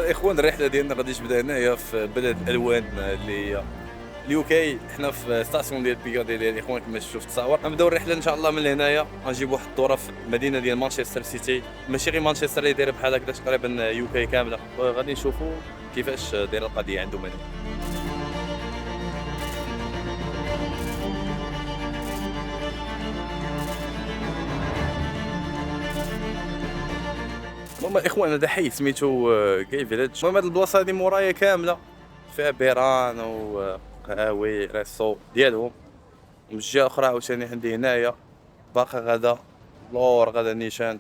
الاخوان الرحله ديالنا غادي تبدا هنايا في بلد الالوان اللي هي اليوكي. حنا في ستاسيون ديال بيكاديلي ديال الاخوان كما شفتوا في التصاور. غنبداو الرحله ان شاء الله من هنايا، غنجيب واحد الدوره في المدينه ديال مانشستر سيتي، ماشي غير مانشستر اللي دايره بحال هكذا، تقريبا يوكي كامله، وغادي نشوفوا كيفاش دايره القضيه عندهم هنا. المهم الاخوان هذا حي سميتو كاي فيليج. المهم هاد البلاصه هادي مورايا كامله فيها بيران وقهاوي ريسو ديالهم. من جهه اخرى عاوتاني عندي هنايا باقي غدا لور غدا نيشان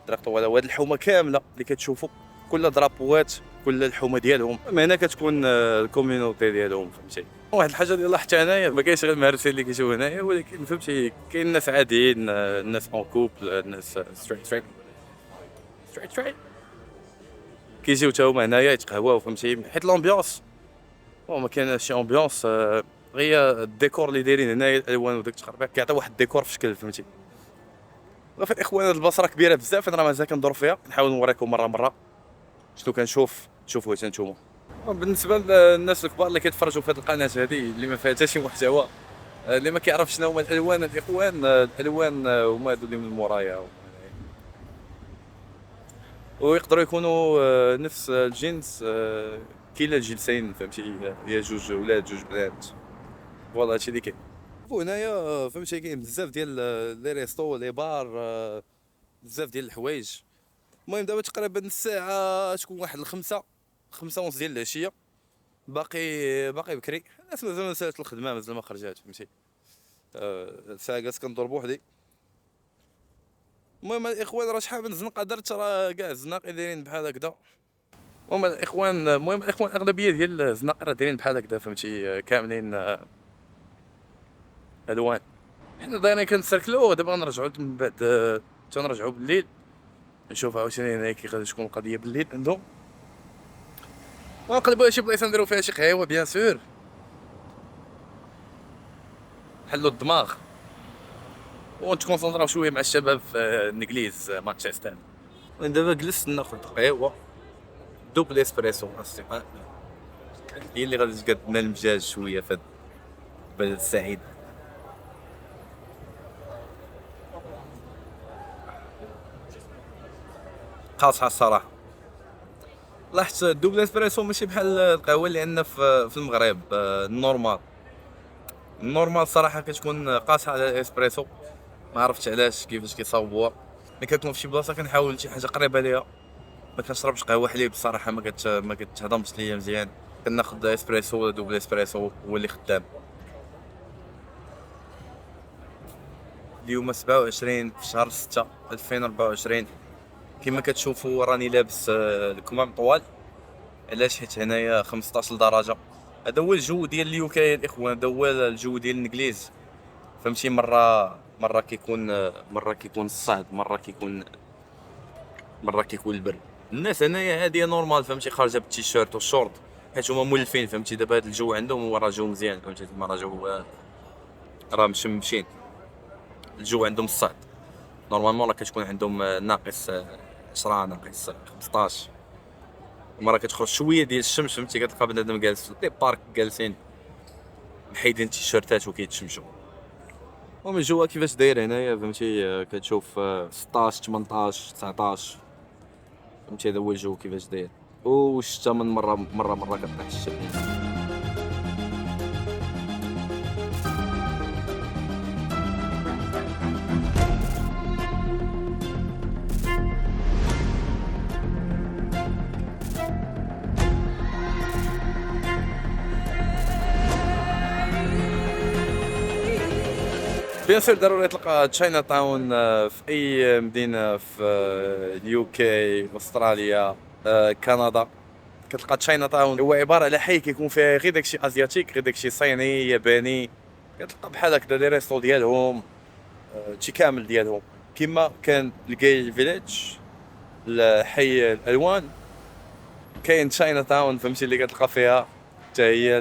طريق طويله، وهاد الحومه كامله اللي كتشوفوا كل درابوات كل الحومه ديالهم. هنا كتكون الكوميونيتي ديالهم، فهمتي. واحد الحاجه اللي لاحظت انايا ما كاينش غير المهرسين اللي كيجيو هنايا، ولكن فهمتي كاين الناس عاديين، الناس اون كوبل، الناس ستريت كيجيو تا هما هنايا يتقهواو، فهمتي. حيت لومبيونس ما كاين شي امبيونس، غير الديكور اللي دايرين هنايا الالوان وداك التخربيق كيعطيو واحد الديكور في شكل، فهمتي. في الاخوان هاد البلاصه راه كبيره بزاف، انا راه مازال كندور فيها، نحاول نوريكم مره شنو كنشوف تشوفوا حتى نتوما. بالنسبه للناس الكبار اللي كيتفرجوا في هذه القناه هذه اللي ما فيها حتى شي محتوى، اللي ما كيعرفش شنو هما الالوان، الاخوان الالوان هما هادو اللي من مورايا، ويقدروا يكونوا نفس الجنس، كاين الجنسين، فهمتي، هي جوج ولاد جوج بنات، فوالا هادشي اللي كاين. وهنايا فهمتي كاين بزاف ديال لي ريستو لي بار، بزاف ديال الحوايج. المهم دابا تقريبا الساعه تكون واحد خمسة ونص ديال العشيه، باقي بكري، الناس مازال ما سالات الخدمه، مازال ما خرجات، فهمتي. الساعه جالس كندور بوحدي. المهم الاخوان راه شحال من زنقه درت، راه كاع الزناقي دايرين بحال هكذا. المهم الاخوان اغلبيه ديال الزناقي راه دايرين بحال هكذا، فهمتي، كاملين الوان. حنا دايرين كنسركلو، دابا غنرجعو من بعد، تنرجعو بالليل نشوف عاوتاني هنايا كي غادي تكون القضيه بالليل عندهم، ونقلبوا شي بلايصه نديرو فيها شي قهيوه بيان سور، حلو الدماغ، ونتكونسونطراو شويه مع الشباب في الانجليز مانشستر. دابا جلست ناخذ قهوه دوبل اسبريسو اصدقاء، هي اللي غادي تقدنا المزاج شويه في البلد السعيد. قاصحه الصراحه. لاحظت الدوبل اسبريسو ماشي بحال القهوه اللي عندنا في المغرب، النورمال صراحه كتكون قاصحه على الاسبريسو، ما عرفتش علاش كيفاش كيصاوبوها. ملي كنكون في شي بلاصه كنحاول شي حاجه قريبه ليها، ما كنشربش قهوه حليب الصراحه، ما كتهضمش ليا مزيان. كناخذ اسبريسو ولا دوبل اسبريسو هو اللي خدام. اليوم 27 في شهر 6 2024. كما كتشوفوا راني لابس الكمام طوال، علاش؟ حيت هنايا 15 درجه. هذا هو الجو ديال اليوكي الاخوان، هذا هو الجو ديال الانجليز، فهمتي. مره كيكون الصهد، مره كيكون البرد. الناس هنايا هاديه نورمال، فهمتي، خارجه بالتيشيرت والشورت، حيت هما مولفين، فهمتي. دابا هاد الجو عندهم هو راه جو مزيان، فهمتي، تما راه جو راه مشمشين، الجو عندهم الصهد. نورمالمون راه كتكون عندهم ناقص 10 ناقص 15، مرة كتخرج شويه ديال الشمس، فهمتي، كتلقى بنادم جالس في لي بارك جالسين محيدين التيشيرتات وكيتشمشوا. المهم الجو كيفاش داير هنايا، فهمتي، كتشوف 16 18 19، فهمتي، هذا هو الجو كيفاش داير. والشتا من مره كطيح الشتا. بيان سور ضروري تلقى تشاينا تاون في اي مدينه في اليوكي، استراليا، كندا. كتلقى تشاينا تاون هو عباره على حي كيكون فيه غير داكشي ازياتيك، غير داكشي صيني ياباني. كتلقى بحال هكذا لي ريستو ديالهم، هادشي كامل ديالهم. كما كان الكاي فيليج الحي الالوان، كاين تشاينا تاون، فهمتي، اللي كتلقى فيها حتى هي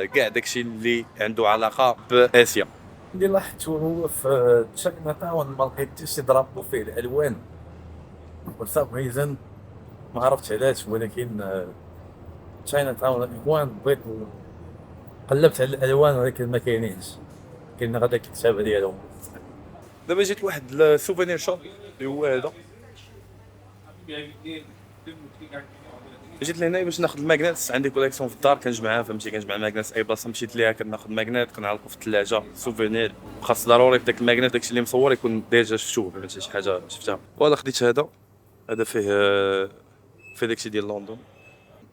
كاع داكشي اللي عنده علاقه باسيا. اللي لاحظتو هو في تشاينا تاون ما لقيتش يضربوا فيه الالوان for some reason. ما عرفتش علاش، ولكن تشاينا تاون الاخوان بغيت قلبت على الالوان ولكن ما كاينينش، كاين غير داك الكتابه ديالهم. دابا جيت لواحد السوفينير شوب اللي هو هذا، جيت لهنا باش ناخذ الماغنيتس. عندي كوليكسيون في الدار كنجمعها فهمتي، كنجمع الماغنيتس اي بلاصه مشيت ليها كناخذ ماغنيت كنعلقو في الثلاجه سوفينير. خاص ضروري في داك الماغنيت داكشي اللي مصور يكون ديجا شفتوه فهمتي، شي حاجه شفتها. فوالا خديت هذا، هذا فيه داكشي ديال لندن.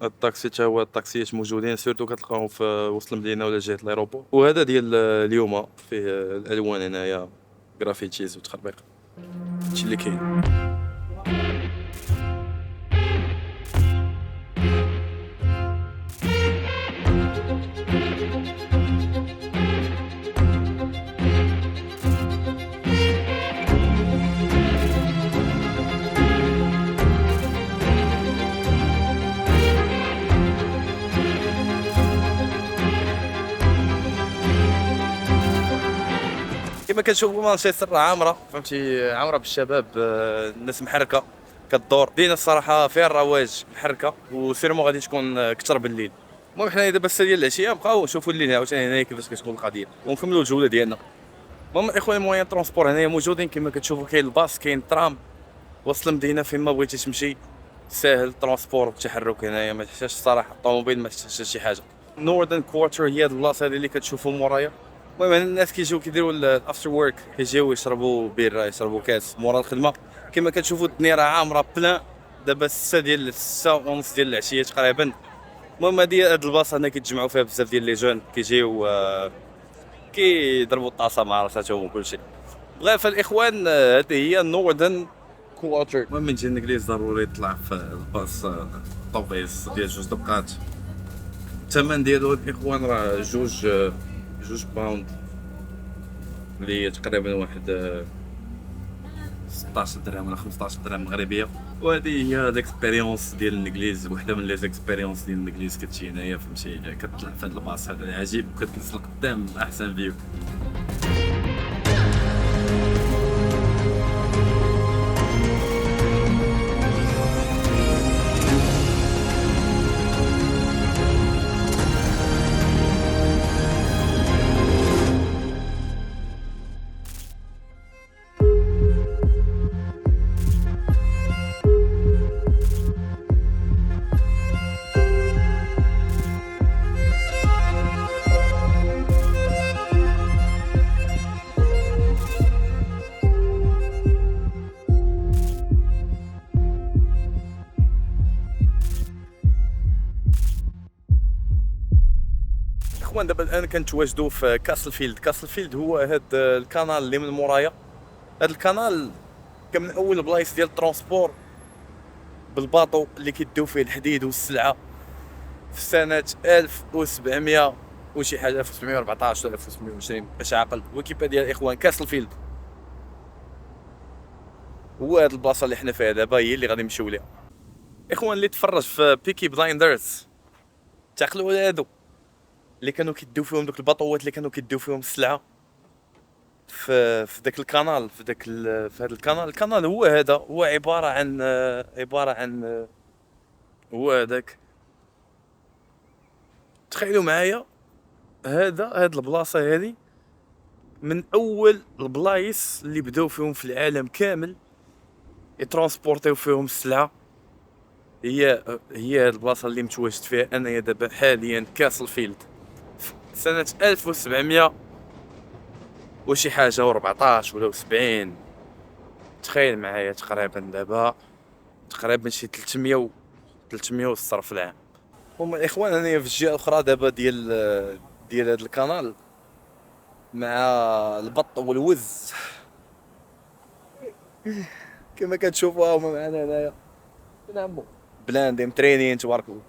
الطاكسي حتى هو الطاكسيات موجودين سيرتو كتلقاهم في وسط المدينه ولا جهه الايروبور. وهذا ديال اليوم فيه الالوان هنايا جرافيتيز وتخربيق، هادشي اللي كاين. كما كتشوفوا مانشستر راه عامره فهمتي، عامره بالشباب، الناس محركه كدور دينا الصراحه فيها الرواج محركه، وسيرمون غادي تكون اكثر بالليل. المهم حنا دابا الساعه ديال العشيه نبقاو نشوفوا الليل عاوتاني هنايا كيفاش كتكون القضيه ونكملوا الجوله ديالنا. المهم الاخوان الموان ترونسبور هنايا موجودين كما كتشوفوا، كاين الباص كاين الترام، وسط المدينه فين ما بغيتي تمشي ساهل ترونسبور والتحرك هنايا، ما تحتاجش الصراحه الطوموبيل، ما تحتاجش شي حاجه. نوردن كوارتر هي هاد البلاصه هذه اللي كتشوفوا مورايا. المهم هنا الناس كيجيو كيديروا الافتر ورك، كيجيو يشربوا بيره يشربوا كاس مورا الخدمه. كما كتشوفوا الدنيا راه عامره بلان، دابا 6 ونص ديال العشيه تقريبا. المهم هاد البلاصه هنا كيتجمعوا فيها بزاف ديال لي جون كيجيو كيضربوا الطاسه مع راساتهم وكلشي. بغا فالاخوان هذه هي نوردن كوارتر. المهم من جا الانجليز ضروري يطلع في الباص طوبيس ديال 2 دقات. الثمن ديالو الاخوان راه جوج باوند، اللي هي تقريبا واحد 16 درهم ولا 15 درهم مغربيه. وهذه هي ليكسبيريونس ديال الانجليز، وحده من لي زيكسبيريونس ديال الانجليز كتجي هنايا فهمتي، كتطلع في هذا الباص هذا العجيب وكتنزل قدام احسن فيو. اخوان دابا الان كنتواجدوا في كاسل فيلد هو هذا الكانال اللي من مورايا. هذا الكانال كان من اول البلايص ديال الترونسبور بالباطو اللي كيديو فيه الحديد والسلعه في سنه 1700 وشي حاجه، 1714 ولا 1720 باش عاقل ويكيبيديا الاخوان. كاسل فيلد هو هاد البلاصه اللي حنا فيها دابا هي اللي غادي نمشيو ليها. اخوان اللي تفرج في بيكي بلايندرز تعقلوا على هادو اللي كانوا كيديو فيهم دوك الباطوات اللي كانوا كيديو فيهم السلعه في داك الكانال، في هذا الكانال هو هذا، هو عباره عن هو هذاك. تخيلوا معايا هاد البلاصه هذه من اول البلايص اللي بداو فيهم في العالم كامل يترونسبورتيو فيهم السلعه. هي هاد البلاصه اللي متواجد فيها انايا دابا حاليا كاسل فيلد سنه 1700 وشي حاجه و14 ولا 70. تخيل معايا تقريبا دابا تقريبا شي 300 والصرف العام. هما الاخوان انايا في الجهه الاخرى دابا ديال هذا القناه مع البط والوز كما كتشوفوا هما معنا هنايا نعمو بلاندي مترينين تبارك الله.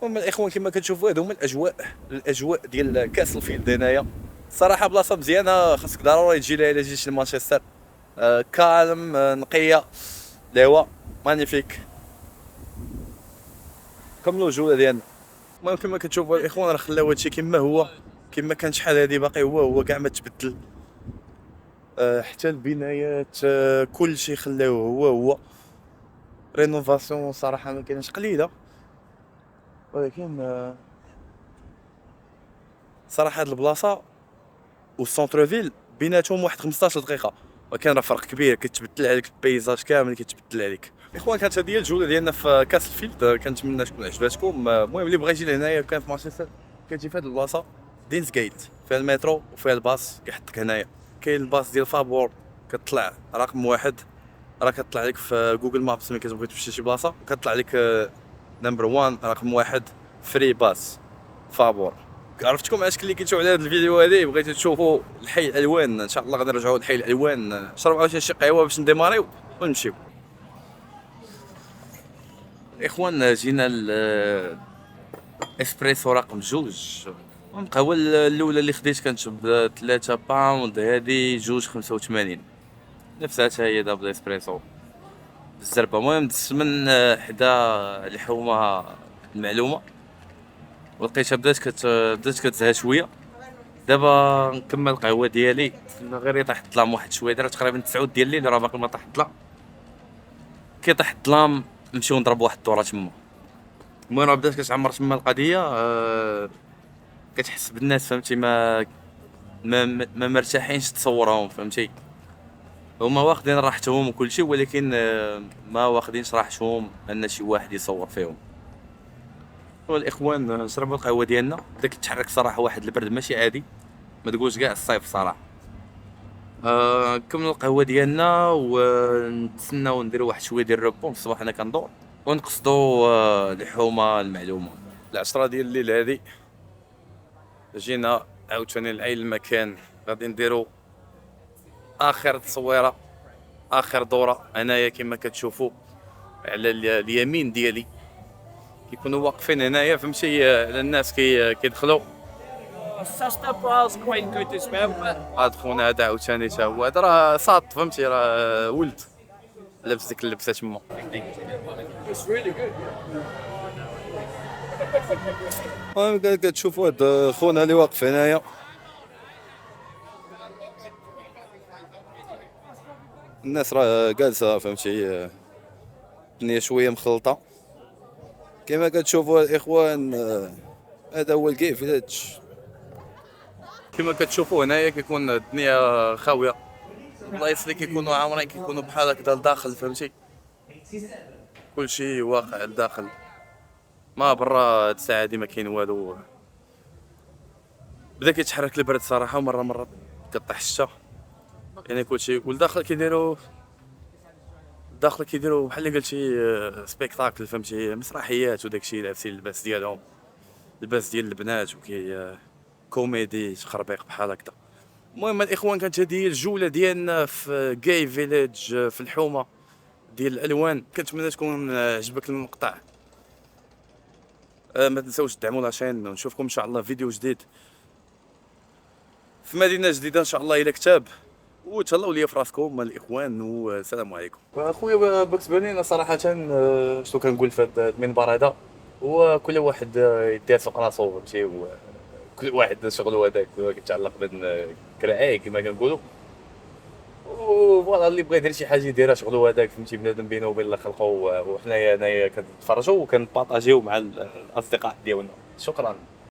هما الاخوان كما كتشوفوا هادو هما الاجواء ديال كاس الفيلد هنايا. صراحه بلاصه مزيانه، خاصك ضروري تجي لها الا جيتي لمانشستر. كالم، نقيه، الهواء مانيفيك. كملوا الجوله ديالنا. المهم كما كتشوفوا الاخوان راه خلاو هادشي كما هو، كما كان شحال هادي باقي هو كاع ما تبدل. حتى البنايات كلشي خلاوه هو رينوفاسيون صراحه ما كايناش قليله، ولكن صراحه هاد البلاصه والسونتر فيل بيناتهم واحد 15 دقيقه، ولكن راه فرق كبير، كتبدل عليك البيزاج كامل كيتبدل عليك. اخوان كانت هذه هي الجوله ديالنا في كاس الفيلد، كنتمنى تكون عجباتكم. المهم اللي بغى يجي لهنايا كان في مانشستر كتجي في هذه البلاصه دينز جيت، فيها المترو وفيها الباص كيحطك هنايا. كاين الباص ديال فابور كتطلع رقم واحد، راه كتطلع لك في جوجل مابس ملي كتبغي تمشي لشي بلاصه، كتطلع لك نمبر 1 رقم واحد فري باص فابور. عرفتكم علاش اللي كيتشوف على هذا الفيديو هذه بغيتو تشوفوا الحي الالوان، ان شاء الله غادي نرجعوا لحي الالوان، نشربوا عاوتاني شي قهوه باش نديماريو ونمشيو. اخوان جينا الاسبريسو رقم 2. القهوه الاولى اللي خديت كانت ب 3 باوند، هذه 2.85 نفسها حتى هي دابل اسبريسو بالزربه. المهم دزت من حدا الحومه المعلومه ولقيتها بدات كتزهى شويه. دابا نكمل القهوه ديالي، غير يطيح الظلام واحد شويه، دابا تقريبا 9 ديال الليل راه باقي ما طاح الظلام. كيطيح الظلام نمشيو نضربوا واحد الطوره تما. المهم راه بدات كتعمر تما القضيه، كتحس بالناس فهمتي ما مرتاحينش تصورهم فهمتي، هما واخدين راحتهم وكل شيء، ولكن ما واخدينش راحتهم ان شي واحد يصور فيهم. والاخوان نشربوا القهوه ديالنا، بدا كيتحرك صراحه واحد البرد ماشي عادي، ما تقولش كاع الصيف صراحه. نكملوا القهوه ديالنا ونتسناو نديروا واحد شويه ديال الربون في الصباح. انا كندور ونقصدوا الحومه المعلومه. العشرة ديال الليل هذه جينا عاوتاني لأي المكان، غادي نديروا اخر تصويره اخر دوره. انايا كما كتشوفوا على اليمين ديالي كيكونوا واقفين هنايا فهمتي، الناس كيدخلوا. هاد خونا هذا عاوتاني تا هو هذا راه صاد فهمتي، راه ولد لابس ديك اللبسه تما. المهم كتشوفوا هاد خونا اللي واقف هنايا، الناس راه جالسه فهمتي، الدنيا شويه مخلطه كما كتشوفوا الاخوان. هذا هو الكي فيليج كما كتشوفوا هنايا، كيكون الدنيا خاويه، البلايص اللي كيكونوا عامرين كيكونوا بحال هكذا لداخل فهمتي، كلشي واقع لداخل، ما برا هاد الساعه هادي ما كاين والو. بدا كيتحرك البرد صراحه، مره كطيح الشتا، يعني كلشي. والداخل كيديروا بحال اللي قلتي سبيكتاكل فهمتي، مسرحيات وداكشي، لابسين اللباس ديالهم، اللباس ديال البنات، وكي كوميدي تخربيق بحال هكذا. المهم الاخوان كانت هذه الجوله ديالنا في جاي فيليج في الحومه ديال الالوان. كنتمنى تكون عجبك المقطع، ما تنساوش تدعموا لاشين، ونشوفكم ان شاء الله في فيديو جديد في مدينه جديده ان شاء الله الى كتاب. وتهلاو ليا في راسكم الاخوان، والسلام عليكم. اخويا بالنسبه لينا صراحه شنو كنقول في هذا المنبر هذا، هو كل واحد يدير سوق راسو فهمتي، كل واحد شغلو هذاك كيتعلق بالكراعي كما كنقولوا، وفوالا اللي بغى يدير شي حاجه يديرها شغلو هذاك فهمتي، بنادم بينه وبين الله خلقو، وحنايا هنايا كنتفرجوا وكنبارطاجيو مع الاصدقاء ديالنا. شكرا.